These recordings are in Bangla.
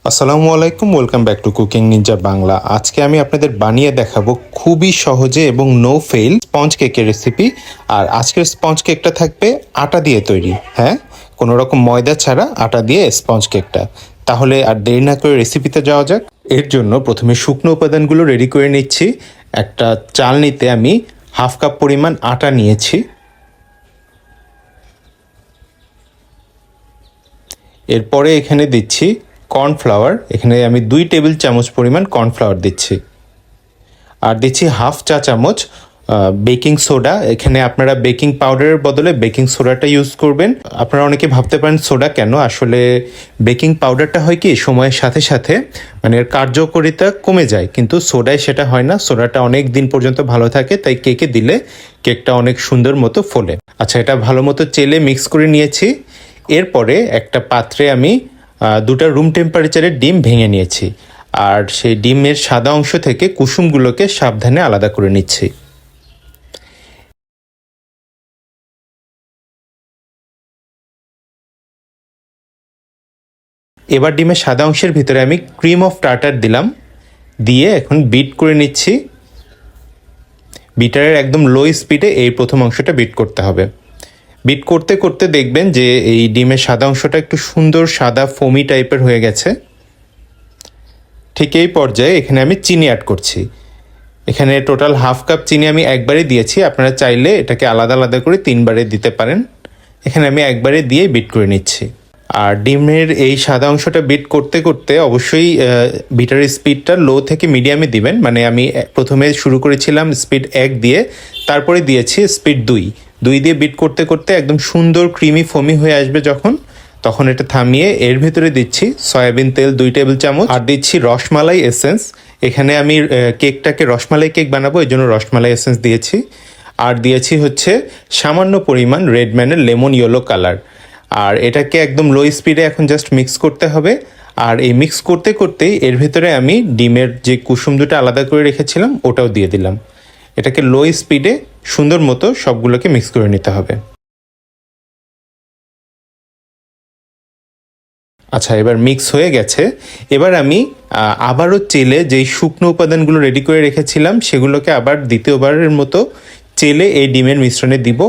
আসসালামু আলাইকুম, welcome back to cooking Ninja Bangla. আজকে আমি আপনাদের বানিয়ে দেখাবো খুবই সহজে এবং নো ফেল স্পঞ্জ কেকের রেসিপি। আর আজকের স্পঞ্জ কেকটা থাকবে আটা দিয়ে তৈরি, হ্যাঁ, কোনো রকম ময়দা ছাড়া আটা দিয়ে স্পঞ্জ কেকটা। তাহলে আর দেরি না করে রেসিপিতে যাওয়া যাক। এর জন্য প্রথমে শুকনো উপাদানগুলো রেডি করে নিচ্ছি। একটা চালনিতে আমি হাফ কাপ পরিমাণ আটা নিয়েছি। এরপরে এখানে দিচ্ছি কর্নফ্লাওয়ার। এখানে আমি 2 টেবিল চামচ পরিমাণ কর্নফ্লাওয়ার দিচ্ছি। আর দিচ্ছি হাফ চা চামচ বেকিং সোডা। এখানে আপনারা বেকিং পাউডারের বদলে বেকিং সোডাটা ইউজ করবেন। আপনারা অনেকে ভাবতে পারেন সোডা কেন, আসলে বেকিং পাউডারটা হয় কি সময়ের সাথে সাথে মানে এর কার্যকারিতা কমে যায়, কিন্তু সোডায় সেটা হয় না। সোডাটা অনেক দিন পর্যন্ত ভালো থাকে, তাই কেকে দিলে কেকটা অনেক সুন্দর মতো ফোলে। আচ্ছা, এটা ভালো মতো চেলে মিক্স করে নিয়েছি। এরপরে একটা পাত্রে আমি 2টা রুম টেম্পারেচারের ডিম ভেঙে নিয়েছি। আর সেই ডিমের সাদা অংশ থেকে কুসুমগুলোকে সাবধানে আলাদা করে নিচ্ছি। এবার ডিমের সাদা অংশের ভিতরে আমি ক্রিম অফ টার্টার দিলাম, দিয়ে এখন বিট করে নিচ্ছি। বিটারের একদম লো স্পিডে এই প্রথম অংশটা বিট করতে হবে। বিট করতে করতে দেখবেন যে এই ডিমের সাদা অংশটা একটু সুন্দর সাদা ফোমি টাইপের হয়ে গেছে। ঠিক এই পর্যায়ে এখানে আমি চিনি অ্যাড করছি। এখানে টোটাল হাফ কাপ চিনি আমি একবারে দিয়েছি। আপনারা চাইলে এটাকে আলাদা আলাদা করে 3বারে দিতে পারেন। এখানে আমি একবারে দিয়ে বিট করে নিচ্ছি। আর ডিমের এই সাদা অংশটা বিট করতে করতে অবশ্যই বিটারের স্পিডটা লো থেকে মিডিয়ামে দিবেন। মানে আমি প্রথমে শুরু করেছিলাম স্পিড 1 দিয়ে, তারপরে দিয়েছি স্পিড 2 দিয়ে বিট করতে করতে একদম সুন্দর ক্রিমি ফোমি হয়ে আসবে যখন, তখন এটা থামিয়ে এর ভিতরে দিচ্ছি সয়াবিন তেল 2 টেবিল চামচ। আর দিচ্ছি রসমালাই এসেন্স। এখানে আমি কেকটাকে রসমালাই কেক বানাবো, এই জন্য রসমালাই এসেন্স দিয়েছি। আর দিয়েছি হচ্ছে সামান্য পরিমাণ রেডম্যানের লেমন ইয়েলো কালার। আর এটাকে একদম লো স্পিডে এখন জাস্ট মিক্স করতে হবে। আর এই মিক্স করতে করতেই এর ভেতরে আমি ডিমের যে কুসুম দুটো আলাদা করে রেখেছিলাম ওটাও দিয়ে দিলাম। এটাকে লো স্পিডে সুন্দর মতো সবগুলোকে মিক্স করে নিতে হবে। আচ্ছা, এবার মিক্স হয়ে গেছে। এবার আমি আবারও চেলে যেই শুকনো উপাদানগুলো রেডি করে রেখেছিলাম সেগুলোকে আবার দ্বিতীয়বারের মতো চেলে এই ডিমের মিশ্রণে দিব।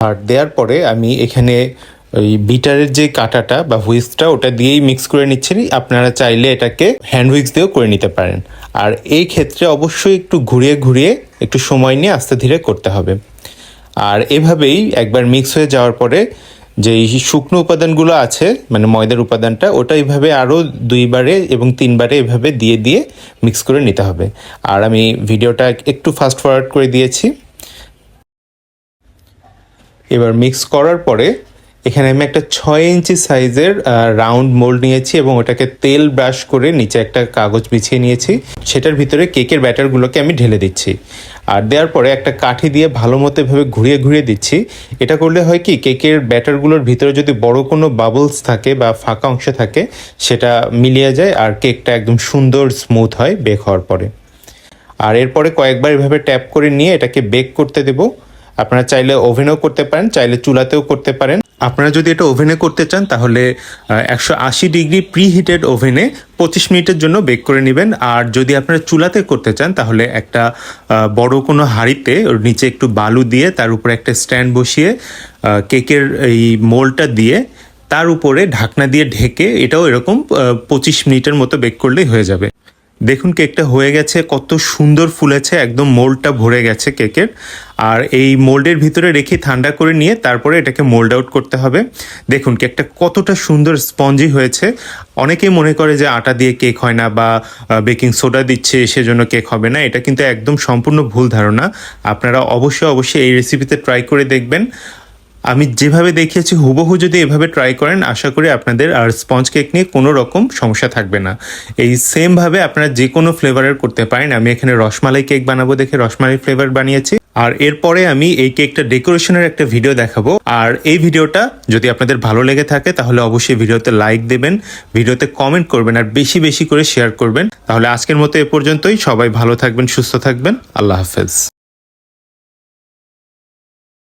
আর দেওয়ার পরে আমি এখানে ওই বিটারের যে কাঁটাটা বা হুইস্কটা ওটা দিয়েই মিক্স করে নিচ্ছি। আপনারা চাইলে এটাকে হ্যান্ড হুইস্ক দিয়েও করে নিতে পারেন। আর এই ক্ষেত্রে অবশ্যই একটু ঘুরিয়ে ঘুরিয়ে একটু সময় নিয়ে আস্তে ধীরে করতে হবে। আর এভাবেই একবার মিক্স হয়ে যাওয়ার পরে যে শুকনো উপাদানগুলো আছে মানে ময়দার উপাদানটা, ওটা এইভাবে আরও 2বারে এবং 3বারে এভাবে দিয়ে দিয়ে মিক্স করে নিতে হবে। আর আমি ভিডিওটা একটু ফাস্ট ফরওয়ার্ড করে দিয়েছি। এবার মিক্স করার পরে এখানে আমি একটা 6 ইঞ্চি সাইজের রাউন্ড মোল্ড নিয়েছি এবং ওটাকে তেল ব্রাশ করে নিচে একটা কাগজ বিছিয়ে নিয়েছি। সেটার ভিতরে কেকের ব্যাটারগুলোকে আমি ঢেলে দিচ্ছি। আর দেওয়ার পরে একটা কাঠি দিয়ে ভালো মতো এভাবে ঘুরিয়ে ঘুরিয়ে দিচ্ছি। এটা করলে হয় কি, কেকের ব্যাটারগুলোর ভিতরে যদি বড় কোনো বাবলস থাকে বা ফাঁকা অংশ থাকে সেটা মিলিয়ে যায় আর কেকটা একদম সুন্দর স্মুথ হয় বেক হওয়ার পরে। আর এরপরে কয়েকবার এভাবে ট্যাপ করে নিয়ে এটাকে বেক করতে দেবো। আপনারা চাইলে ওভেনেও করতে পারেন, চাইলে চুলাতেও করতে পারেন। আপনারা যদি এটা ওভেনে করতে চান তাহলে 180 ডিগ্রি প্রি হিটেড ওভেনে 25 মিনিটের জন্য বেক করে নেবেন। আর যদি আপনারা চুলাতে করতে চান তাহলে একটা বড় কোনো হাঁড়িতে ওর নিচে একটু বালু দিয়ে তার উপরে একটা স্ট্যান্ড বসিয়ে কেকের এই মোল্ডটা দিয়ে তার উপরে ঢাকনা দিয়ে ঢেকে এটাও এরকম 25 মিনিটের মতো বেক করলেই হয়ে যাবে। দেখুন কেকটা হয়ে গেছে, কত সুন্দর ফুলেছে, একদম মোল্ডটা ভরে গেছে কেকের। আর এই মোল্ডের ভিতরে রেখে ঠান্ডা করে নিয়ে তারপরে এটাকে মোল্ড আউট করতে হবে। দেখুন কেকটা কতটা সুন্দর স্পঞ্জি হয়েছে। অনেকেই মনে করে যে আটা দিয়ে কেক হয় না বা বেকিং সোডা দিচ্ছে সেজন্য কেক হবে না, এটা কিন্তু একদম সম্পূর্ণ ভুল ধারণা। আপনারা অবশ্যই এই রেসিপিতে ট্রাই করে দেখবেন। আমি যেভাবে দেখিয়েছি হুবহু যদি এভাবে ট্রাই করেন আশা করি আপনাদের আর স্পঞ্জ কেক নিয়ে কোনো রকম সমস্যা থাকবে না। এই সেমভাবে আপনারা যে কোনো ফ্লেভারের করতে পারেন। আমি এখানে রসমালাই কেক বানাবো দেখে রসমালাই ফ্লেভার বানিয়েছি। আর এরপরে আমি এই কেকটা ডেকোরেশনের একটা ভিডিও দেখাবো। আর এই ভিডিওটা যদি আপনাদের ভালো লেগে থাকে তাহলে অবশ্যই ভিডিওতে লাইক দেবেন, ভিডিওতে কমেন্ট করবেন আর বেশি বেশি করে শেয়ার করবেন। তাহলে আজকের মতো এ পর্যন্তই। সবাই ভালো থাকবেন, সুস্থ থাকবেন। আল্লাহ হাফেজ।